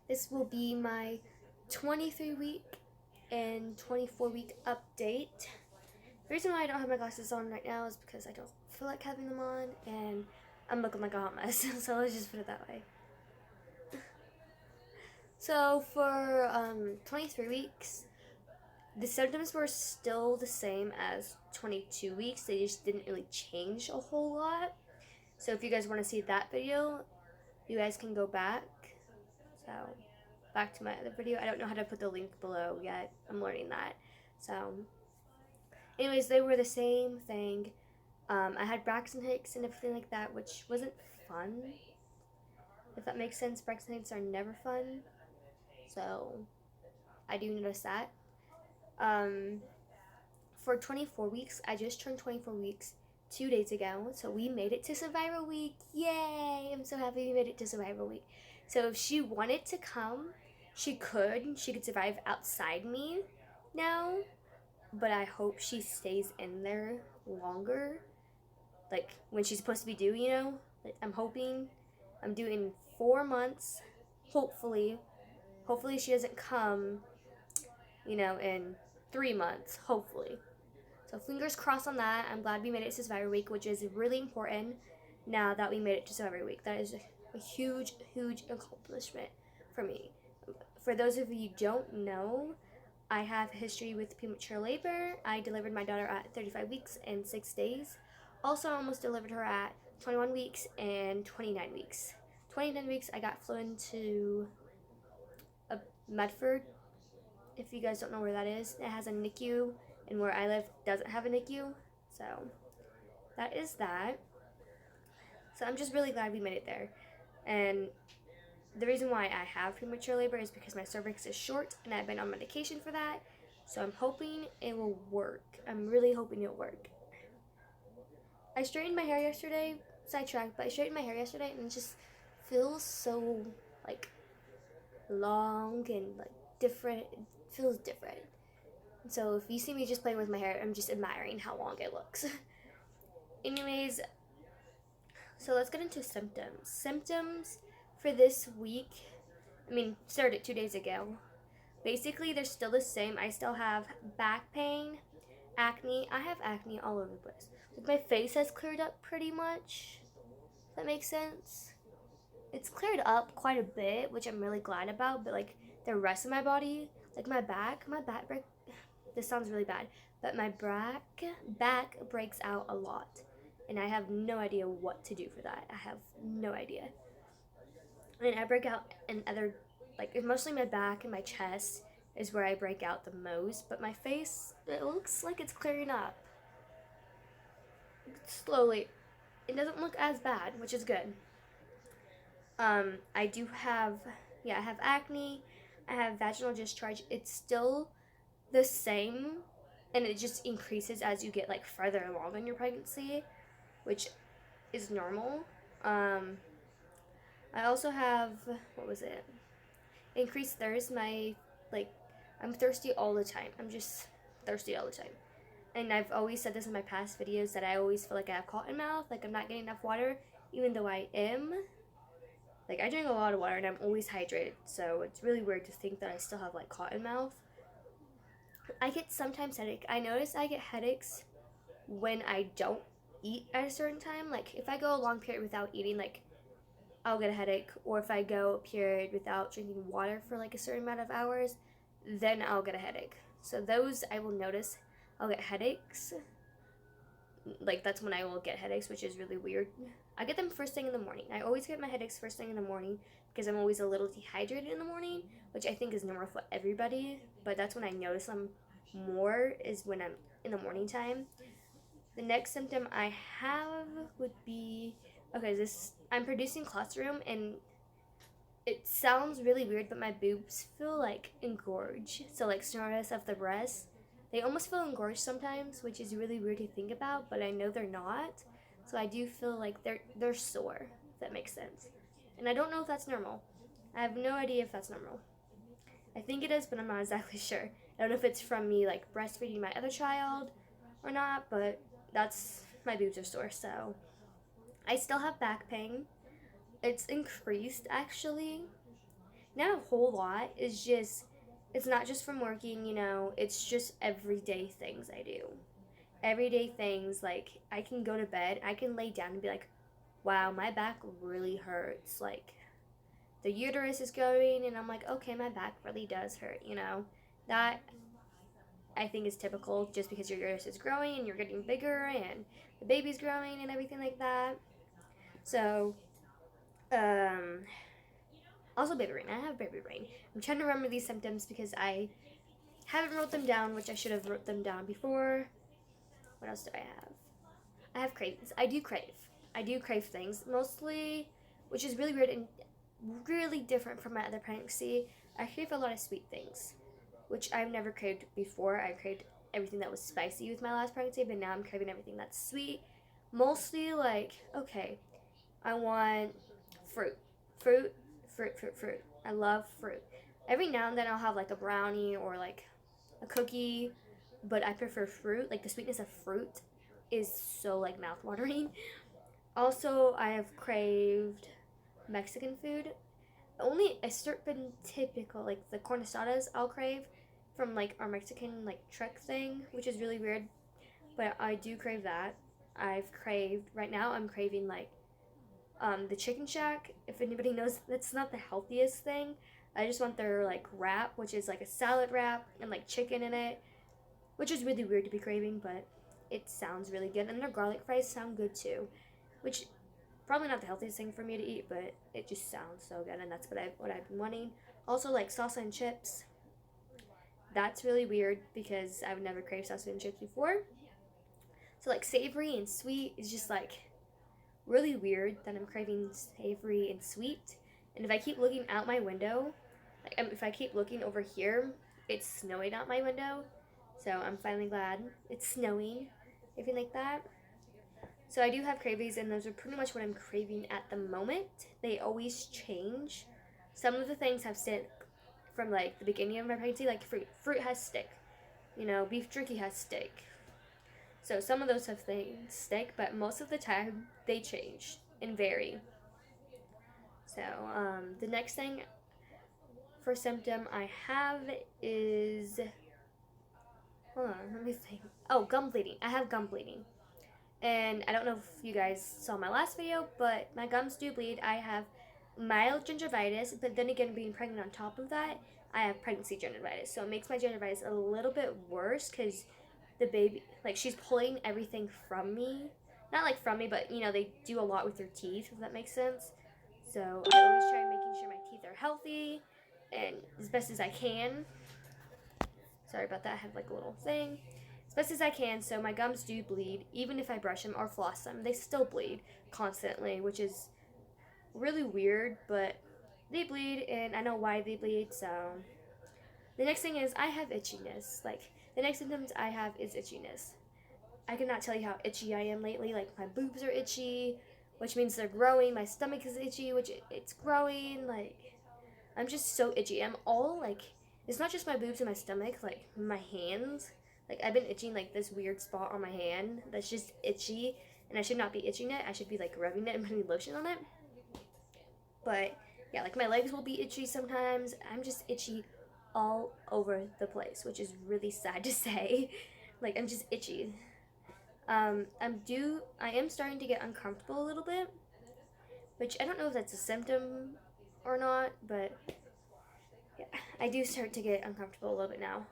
This will be my 23-week and 24-week update. The reason why I don't have my glasses on right now is because I don't feel like having them on and I'm looking like a hot mess. So let's just put it that way. So for 23 weeks, the symptoms were still the same as 22 weeks. They just didn't really change a whole lot. So if you guys want to see that video, you guys can go back. So back to my other video. I don't know how to put the link below yet. I'm learning that. So anyways, they were the same thing. I had Braxton Hicks and everything like that, which wasn't fun. If that makes sense, Braxton Hicks are never fun. So I do notice that. For 24 weeks, I just turned 24 weeks 2 days ago. So we made it to Survivor Week. Yay! I'm so happy we made it to Survivor Week. So if she wanted to come, she could. She could survive outside me now. But I hope she stays in there longer. Like when she's supposed to be due, you know? Like, I'm hoping I'm due in 4 months. Hopefully she doesn't come, in 3 months. Hopefully. So fingers crossed on that. I'm glad we made it to Survivor Week, which is really important now that we made it to Survivor Week. That is a huge, huge accomplishment for me. For those of you who don't know, I have history with premature labor. I delivered my daughter at 35 weeks and 6 days. Also, I almost delivered her at 21 weeks and 29 weeks. 29 weeks, I got flown to Medford. If you guys don't know where that is, it has a NICU, and where I live doesn't have a NICU. So that is that. So I'm just really glad we made it there. And the reason why I have premature labor is because my cervix is short and I've been on medication for that. So I'm hoping it will work. I'm really hoping it'll work. I straightened my hair yesterday, sidetracked, but I straightened my hair yesterday and it just feels so like long and like different. It feels different. So if you see me just playing with my hair, I'm just admiring how long it looks. Anyways, so let's get into symptoms. Symptoms for this week, started 2 days ago. Basically, they're still the same. I still have back pain, acne. I have acne all over the place. Like my face has cleared up pretty much. If that makes sense. It's cleared up quite a bit, which I'm really glad about. But like the rest of my body, like my back this sounds really bad, but my back breaks out a lot. And I have no idea what to do for that. I have no idea. And I break out in other, like mostly my back and my chest is where I break out the most. But my face, it looks like it's clearing up. Slowly. It doesn't look as bad, which is good. I do have, I have acne. I have vaginal discharge. It's still the same, and it just increases as you get like further along in your pregnancy, which is normal. I also have, increased thirst. I'm thirsty all the time. I'm just thirsty all the time. And I've always said this in my past videos that I always feel like I have cotton mouth, like I'm not getting enough water, even though I am. Like I drink a lot of water and I'm always hydrated, so it's really weird to think that I still have like cotton mouth. I get sometimes headache. I notice I get headaches when I don't eat at a certain time. Like if I go a long period without eating, like I'll get a headache. Or if I go a period without drinking water for like a certain amount of hours, then I'll get a headache. So those I will notice I'll get headaches. Like that's when I will get headaches, which is really weird. I get them first thing in the morning. I always get my headaches first thing in the morning because I'm always a little dehydrated in the morning, which I think is normal for everybody. But that's when I notice them more, is when I'm in the morning time. The next symptom I have would be, I'm producing colostrum, and it sounds really weird, but my boobs feel like engorged. So like soreness of the breast, they almost feel engorged sometimes, which is really weird to think about, but I know they're not. So I do feel like they're sore, if that makes sense. And I don't know if that's normal. I have no idea if that's normal. I think it is, but I'm not exactly sure. I don't know if it's from me like breastfeeding my other child or not, but that's, my boobs are sore. So I still have back pain. It's increased actually. not a whole lot. It's not just from working, you know, it's just everyday things I do. Everyday things, like I can go to bed, I can lay down and be like, wow, my back really hurts. Like the uterus is growing, and I'm like, okay, my back really does hurt, you know. That I think is typical just because your uterus is growing and you're getting bigger and the baby's growing and everything like that. So, um, also baby brain. I have baby brain. I'm trying to remember these symptoms because I haven't wrote them down, which I should have wrote them down before. What else do I have? I have cravings. I do crave. I do crave things mostly, which is really weird and really different from my other pregnancy. I crave a lot of sweet things, which I've never craved before. I craved everything that was spicy with my last pregnancy, but now I'm craving everything that's sweet. Mostly like, okay, I want fruit. Fruit, fruit, fruit, fruit. I love fruit. Every now and then I'll have like a brownie or like a cookie, but I prefer fruit. Like the sweetness of fruit is so like mouth-watering. Also, I have craved Mexican food. Only a certain typical, like the corn asadas I'll crave from like our Mexican like truck thing, which is really weird, but I do crave that. I've craved, right now I'm craving like the Chicken Shack. If anybody knows, that's not the healthiest thing. I just want their like wrap, which is like a salad wrap and like chicken in it, which is really weird to be craving, but it sounds really good. And their garlic fries sound good too, which probably not the healthiest thing for me to eat, but it just sounds so good, and that's what I've been wanting. Also, like salsa and chips. That's really weird because I've never craved salsa and chips before. So like savory and sweet is just like really weird that I'm craving savory and sweet. And if I keep looking out my window, like if I keep looking over here, it's snowing out my window. So I'm finally glad it's snowing, everything like that. So I do have cravings, and those are pretty much what I'm craving at the moment. They always change. Some of the things have stick from like the beginning of my pregnancy, like fruit. Fruit has stick. You know, beef jerky has stick. So some of those have things stick, but most of the time they change and vary. So the next thing for symptom I have is, hold on, let me think. Oh, gum bleeding. I have gum bleeding. And I don't know if you guys saw my last video, but my gums do bleed. I have mild gingivitis, but then again, being pregnant on top of that, I have pregnancy gingivitis. So it makes my gingivitis a little bit worse because the baby, like, she's pulling everything from me. Not like from me, but you know, they do a lot with their teeth, if that makes sense. So I always try making sure my teeth are healthy and as best as I can. Sorry about that, I have like a little thing. As best as I can, so my gums do bleed. Even if I brush them or floss them, they still bleed constantly, which is really weird, but they bleed and I know why they bleed. So the next thing is I have itchiness. Like the next symptoms I have is itchiness. I cannot tell you how itchy I am lately. Like my boobs are itchy, which means they're growing. My stomach is itchy, which it's growing. Like I'm just so itchy. I'm all like, it's not just my boobs and my stomach, like my hands. Like I've been itching like this weird spot on my hand that's just itchy, and I should not be itching it. I should be like rubbing it and putting lotion on it. But yeah, like my legs will be itchy sometimes. I'm just itchy all over the place, which is really sad to say. Like I'm just itchy. I am starting to get uncomfortable a little bit, which I don't know if that's a symptom or not, but yeah, I do start to get uncomfortable a little bit now.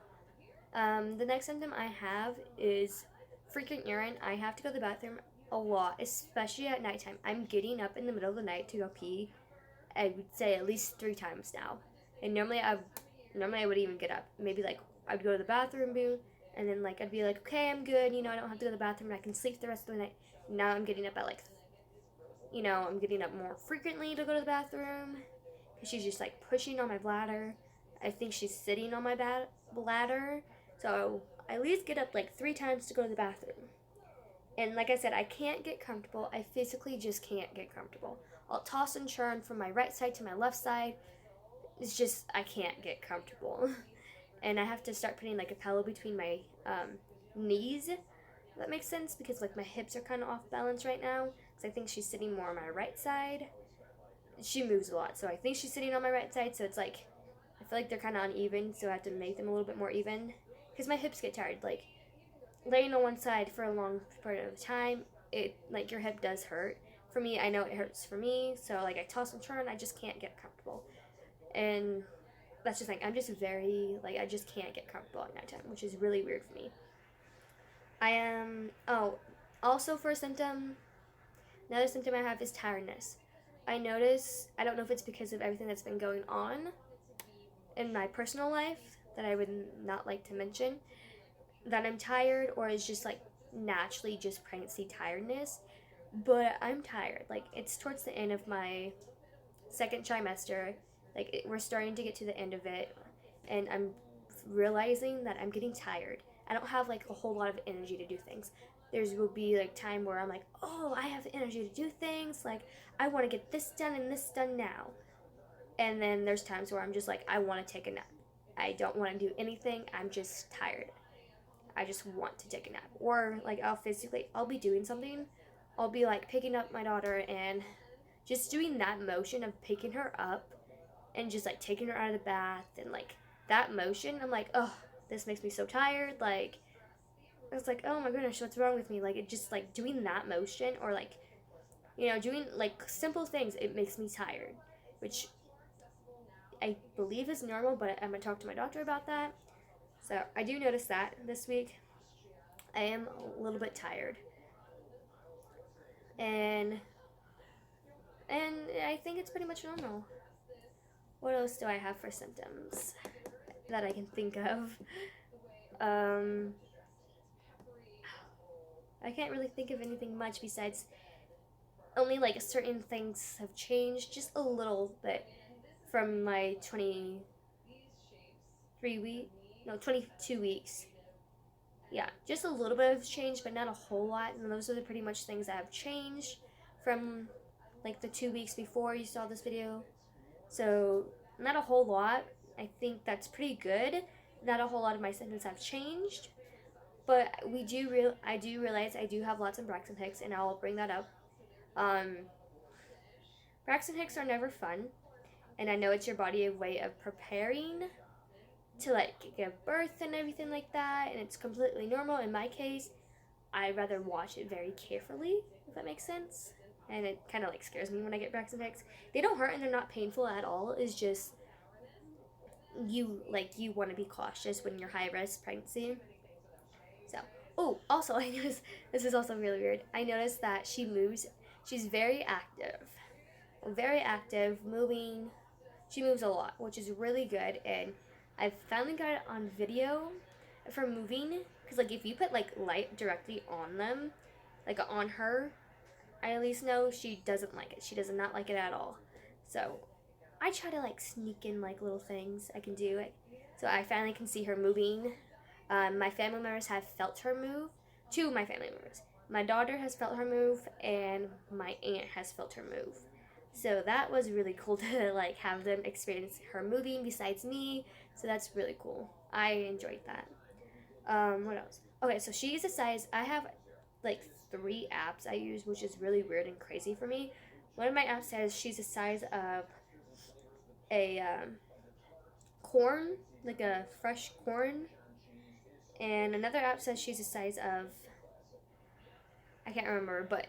The next symptom I have is frequent urine. I have to go to the bathroom a lot, especially at nighttime. I'm getting up in the middle of the night to go pee. I would say at least 3 times now. And normally I would even get up. Maybe like I'd go to the bathroom, and then like I'd be like, okay, I'm good. You know, I don't have to go to the bathroom. I can sleep the rest of the night. Now I'm getting up at like, you know, I'm getting up more frequently to go to the bathroom. Cause she's just like pushing on my bladder. I think she's sitting on my bladder. So I at least get up like 3 times to go to the bathroom. And like I said, I can't get comfortable. I physically just can't get comfortable. I'll toss and churn from my right side to my left side. It's just, I can't get comfortable. And I have to start putting like a pillow between my knees. If that makes sense, because like my hips are kind of off balance right now. Because I think she's sitting more on my right side. she moves a lot. So I think she's sitting on my right side. So it's like, I feel like they're kind of uneven. So I have to make them a little bit more even. Because my hips get tired. Like, laying on one side for a long part of the time, it, like, your hip does hurt. For me, I know it hurts for me. So, like, I toss and turn. I just can't get comfortable. And that's just like, I'm just very, like, I just can't get comfortable at nighttime, which is really weird for me. I am, also for a symptom, another symptom I have is tiredness. I notice, I don't know if it's because of everything that's been going on in my personal life that I would not like to mention, that I'm tired, or it's just like naturally just pregnancy tiredness. But I'm tired. Like, it's towards the end of my second trimester. Like, we're starting to get to the end of it, and I'm realizing that I'm getting tired. I don't have like a whole lot of energy to do things. There's will be like time where I'm like, oh, I have the energy to do things. Like, I want to get this done and this done now. And then there's times where I'm just like, I want to take a nap. I don't want to do anything. I'm just tired. I just want to take a nap. Or like, I'll be doing something. I'll be like picking up my daughter and just doing that motion of picking her up and just like taking her out of the bath, and like that motion, I'm like, oh, this makes me so tired. Like, I was like, oh my goodness, what's wrong with me? Like, it just like doing that motion, or like, doing like simple things, it makes me tired, which I believe is normal, but I'm gonna talk to my doctor about that. So I do notice that this week I am a little bit tired, and I think it's pretty much normal. What else do I have for symptoms that I can think of? I can't really think of anything much besides only like certain things have changed just a little bit from my 22 weeks. Yeah, just a little bit of change, but not a whole lot. And those are the pretty much things that have changed from like the 2 weeks before you saw this video. So not a whole lot. I think that's pretty good. Not a whole lot of my symptoms have changed, but I do realize I do have lots of Braxton Hicks, and I'll bring that up. Braxton Hicks are never fun, and I know it's your body way of preparing to like give birth and everything like that, and it's completely normal. In my case, I rather watch it very carefully, if that makes sense. And it kind of like scares me when I get Braxton Hicks. They don't hurt and they're not painful at all. It's just you want to be cautious when you're high risk pregnancy. So, oh, also I noticed, this is also really weird. I noticed that she moves. She's very active, moving. She moves a lot, which is really good. And I finally got it on video for moving, because like if you put like light directly on them, like on her, I at least know she doesn't like it. She does not like it at all. So I try to like sneak in like little things I can do. So I finally can see her moving. My family members have felt her move. Two of my family members. My daughter has felt her move, and my aunt has felt her move. So that was really cool to like have them experience her moving besides me. So that's really cool. I enjoyed that. What else? Okay, so she's a size. I have like 3 apps I use, which is really weird and crazy for me. One of my apps says she's the size of a corn, like a fresh corn, and another app says she's the size of, I can't remember, but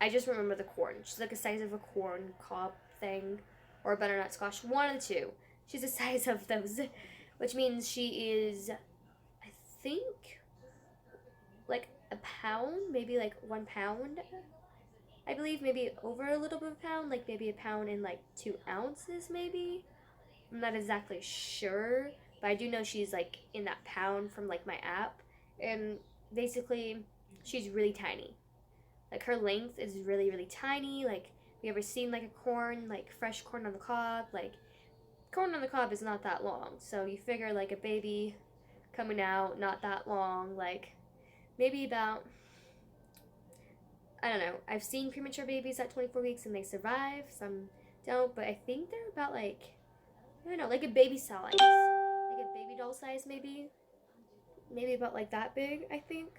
I just remember the corn. She's like the size of a corn cob thing, or a butternut squash, one of the two. She's the size of those, which means she is, I think, like a pound, maybe like 1 pound. I believe maybe over a little bit of a pound, like maybe a pound and like 2 ounces, maybe. I'm not exactly sure, but I do know she's like in that pound from like my app, and basically she's really tiny. Like her length is really really tiny. Like, have you ever seen like a corn, like fresh corn on the cob? Like, corn on the cob is not that long, so you figure like a baby coming out, not that long, like maybe about, I don't know. I've seen premature babies at 24 weeks and they survive. Some don't, but I think they're about like, I don't know, like a baby size, like a baby doll size, maybe about like that big. I think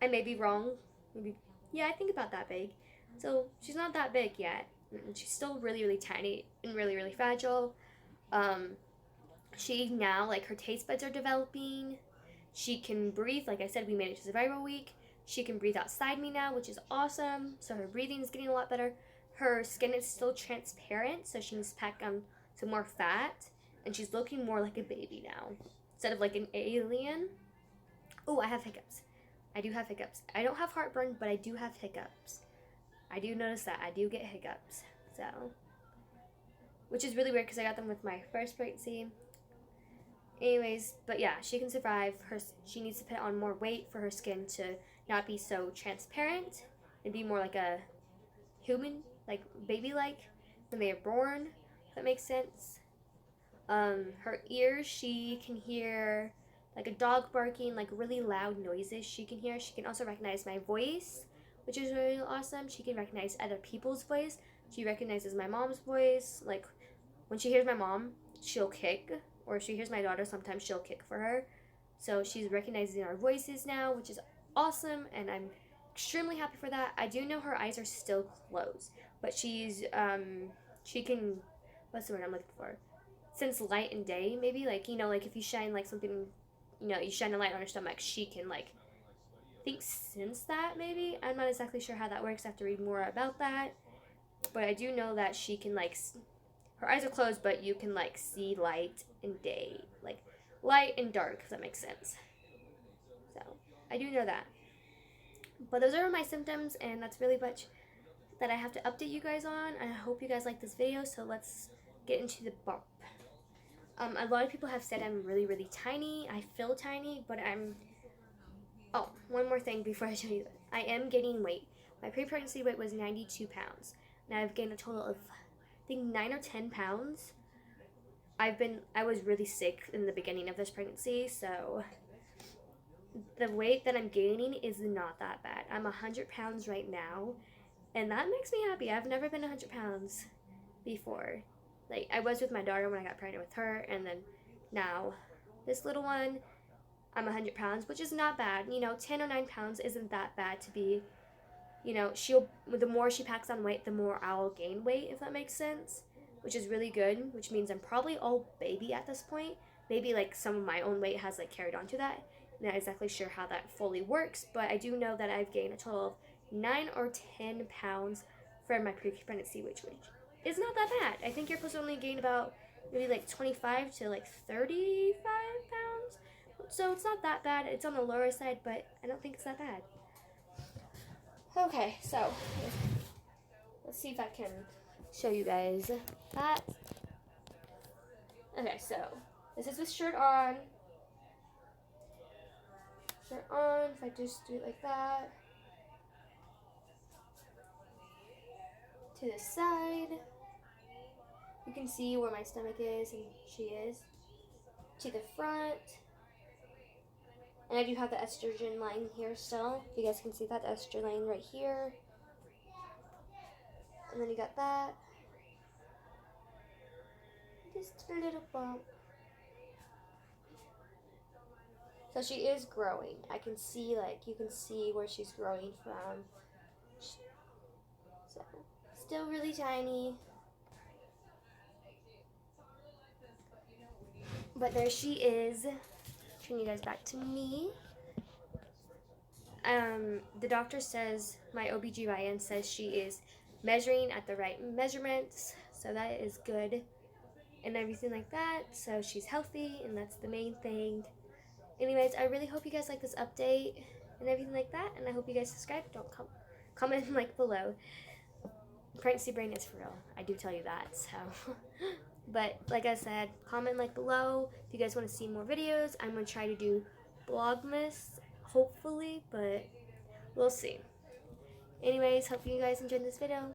I may be wrong. Maybe, yeah, I think about that big. So she's not that big yet. She's still really, really tiny and really, really fragile. Um, she now, like, her taste buds are developing. She can breathe. Like I said, we made it to survival week. She can breathe outside me now, which is awesome. So her breathing is getting a lot better. Her skin is still transparent, so she needs to pack on some more fat. And she's looking more like a baby now instead of like an alien. Oh, I have hiccups. I do have hiccups. I don't have heartburn, but I do have hiccups. I do notice that. I do get hiccups. So, which is really weird because I got them with my first pregnancy. Anyways, but yeah, she can survive. She needs to put on more weight for her skin to not be so transparent and be more like a human, like baby-like when they are born. If that makes sense. Her ears, she can hear like a dog barking, like really loud noises. She can hear. She can also recognize my voice, which is really awesome. She can recognize other people's voice. She recognizes my mom's voice. Like when she hears my mom, she'll kick, or if she hears my daughter, sometimes she'll kick for her. So she's recognizing our voices now, which is awesome, and I'm extremely happy for that. I do know her eyes are still closed, but she can, what's the word I'm looking for? Sense light and day, maybe, like, you know, like if you shine like something, you know, you shine a light on her stomach, she can like think sense that maybe. I'm not exactly sure how that works. I have to read more about that, but I do know that she can like her eyes are closed, but you can like see light and day, like light and dark, if that makes sense. So I do know that. But those are my symptoms, and that's really much that I have to update you guys on. I hope you guys like this video, so let's get into the bump. A lot of people have said I'm really, really tiny. I feel tiny, but I'm... Oh, one more thing before I show you. I am gaining weight. My pre-pregnancy weight was 92 pounds. Now I've gained a total of, I think, 9 or 10 pounds. I was really sick in the beginning of this pregnancy, so the weight that I'm gaining is not that bad. I'm 100 pounds right now, and that makes me happy. I've never been 100 pounds before. Like, I was with my daughter when I got pregnant with her, and then now this little one, I'm 100 pounds, which is not bad. You know, 10 or 9 pounds isn't that bad to be, you know, the more she packs on weight, the more I'll gain weight, if that makes sense, which is really good, which means I'm probably all baby at this point. Maybe, like, some of my own weight has, like, carried on to that. I'm not exactly sure how that fully works, but I do know that I've gained a total of 9 or 10 pounds from my pre-pregnancy weight, which is not that bad. I think you're supposed to only gain about maybe like 25 to like 35 pounds. So it's not that bad. It's on the lower side, but I don't think it's that bad. Okay, so let's see if I can show you guys that. Okay, so this is with shirt on. Shirt on, if I just do it like that. To the side. You can see where my stomach is and she is. To the front. And I do have the estrogen line here still. If you guys can see that, the estrogen line right here. And then you got that. Just a little bump. So she is growing. I can see, like, you can see where she's growing from. So, still really tiny. But there she is. Turn you guys back to me. The doctor says, my OBGYN says she is measuring at the right measurements. So that is good. And everything like that. So she's healthy, and that's the main thing. Anyways, I really hope you guys like this update and everything like that. And I hope you guys subscribe. Don't comment like below. Pregnancy brain is for real. I do tell you that. So, but like I said, comment like below if you guys want to see more videos. I'm gonna try to do Vlogmas, hopefully, but we'll see. Anyways, hope you guys enjoyed this video.